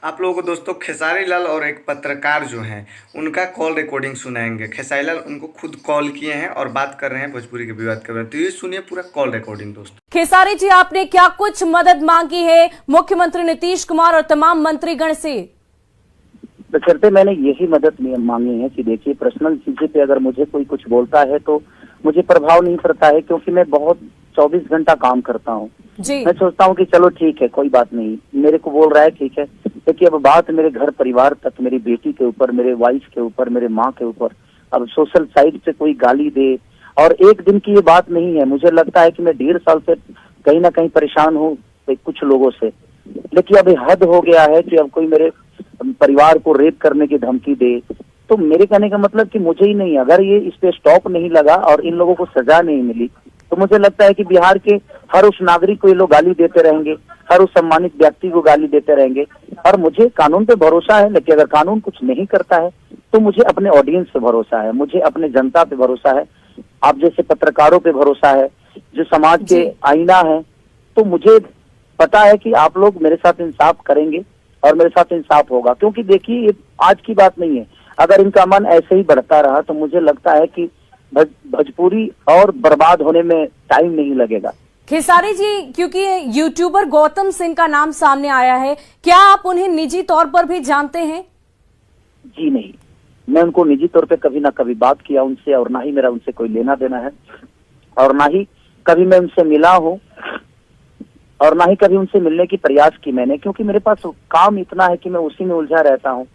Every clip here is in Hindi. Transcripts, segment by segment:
आप लोगों को दोस्तों खेसारी लाल और एक पत्रकार जो हैं उनका कॉल रिकॉर्डिंग सुनाएंगे। खेसारी लाल उनको खुद कॉल किए हैं और बात कर रहे हैं भोजपुरी के विवाद कर रहे हैं। तो ये सुनिए पूरा कॉल रिकॉर्डिंग दोस्तों। खेसारी जी, आपने क्या कुछ मदद मांगी है मुख्यमंत्री नीतीश कुमार और तमाम मंत्रीगण से? बशर्ते मैंने यही मदद मांगी है कि देखिए, पर्सनल चीजें पे अगर मुझे कोई कुछ बोलता है तो मुझे प्रभाव नहीं पड़ता है, क्योंकि मैं बहुत 24 घंटा काम करता हूँ। मैं सोचता हूँ कि चलो ठीक है, कोई बात नहीं, मेरे को बोल रहा है ठीक है, क्योंकि अब बात मेरे घर परिवार तक, मेरी बेटी के ऊपर, मेरे वाइफ के ऊपर, मेरे माँ के ऊपर, अब सोशल साइड से कोई गाली दे, और एक दिन की ये बात नहीं है। मुझे लगता है कि मैं 1.5 साल से कहीं ना कहीं परेशान हूँ कुछ लोगों से, लेकिन अभी हद हो गया है कि अब कोई मेरे परिवार को रेप करने की धमकी दे। तो मेरे कहने का मतलब कि मुझे ही नहीं, अगर ये इस पे स्टॉप नहीं लगा और इन लोगों को सजा नहीं मिली, तो मुझे लगता है कि बिहार के हर उस नागरिक को ये लोग गाली देते रहेंगे, हर उस सम्मानित व्यक्ति को गाली देते रहेंगे। और मुझे कानून पे भरोसा है, लेकिन अगर कानून कुछ नहीं करता है तो मुझे अपने ऑडियंस पे भरोसा है, मुझे अपने जनता पे भरोसा है, आप जैसे पत्रकारों पे भरोसा है, जो समाज के आईना है। तो मुझे पता है कि आप लोग मेरे साथ इंसाफ करेंगे और मेरे साथ इंसाफ होगा, क्योंकि देखिए ये आज की बात नहीं है। अगर इनका मन ऐसे ही बढ़ता रहा तो मुझे लगता है कि भोजपुरी और बर्बाद होने में टाइम नहीं लगेगा। खेसारी जी, क्योंकि यूट्यूबर गौतम सिंह का नाम सामने आया है, क्या आप उन्हें निजी तौर पर भी जानते हैं? जी नहीं, मैं उनको निजी तौर पे कभी ना कभी बात किया उनसे, और ना ही मेरा उनसे कोई लेना देना है, और ना ही कभी मैं उनसे मिला हूँ, और ना ही कभी उनसे मिलने की प्रयास की मैंने, क्योंकि मेरे पास काम इतना है कि मैं उसी में उलझा रहता हूँ।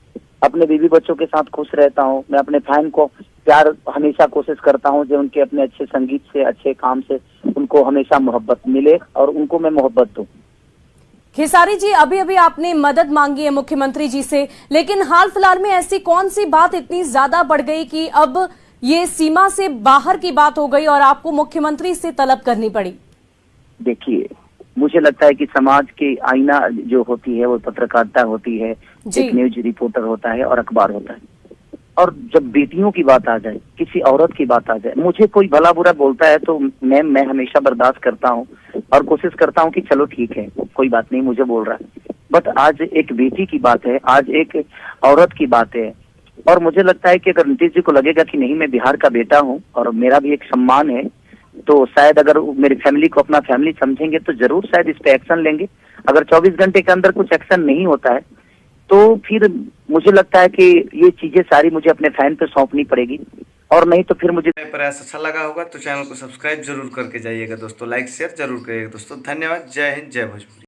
अपने बीवी बच्चों के साथ खुश रहता हूँ। मैं अपने फैन को प्यार हमेशा कोशिश करता हूँ जो उनके अपने अच्छे संगीत से, अच्छे काम से उनको हमेशा मोहब्बत मिले और उनको मैं मोहब्बत दूं। खेसारी जी, अभी अभी आपने मदद मांगी है मुख्यमंत्री जी से, लेकिन हाल फिलहाल में ऐसी कौन सी बात इतनी ज्यादा बढ़ गई कि अब ये सीमा से बाहर की बात हो गई और आपको मुख्यमंत्री से तलब करनी पड़ी? देखिए, मुझे लगता है कि समाज की आईना जो होती है वो पत्रकारिता होती है, एक न्यूज रिपोर्टर होता है और अखबार होता है। और जब बेटियों की बात आ जाए, किसी औरत की बात आ जाए, मुझे कोई भला बुरा बोलता है तो मैं हमेशा बर्दाश्त करता हूँ और कोशिश करता हूँ कि चलो ठीक है, कोई बात नहीं, मुझे बोल रहा है। बट आज एक बेटी की बात है, आज एक औरत की बात है, और मुझे लगता है कि अगर नीतीश जी को लगेगा कि नहीं, मैं बिहार का बेटा हूँ और मेरा भी एक सम्मान है, तो शायद अगर मेरी फैमिली को अपना फैमिली समझेंगे तो जरूर शायद इस पे एक्शन लेंगे। अगर 24 घंटे के अंदर कुछ एक्शन नहीं होता है तो फिर मुझे लगता है कि ये चीजें सारी मुझे अपने फैन पे सौंपनी पड़ेगी, और नहीं तो फिर मुझे प्रयास अच्छा लगा होगा तो चैनल को सब्सक्राइब जरूर करके जाइएगा दोस्तों, लाइक शेयर जरूर करिएगा दोस्तों। धन्यवाद। जय हिंद, जय भोजपुरी।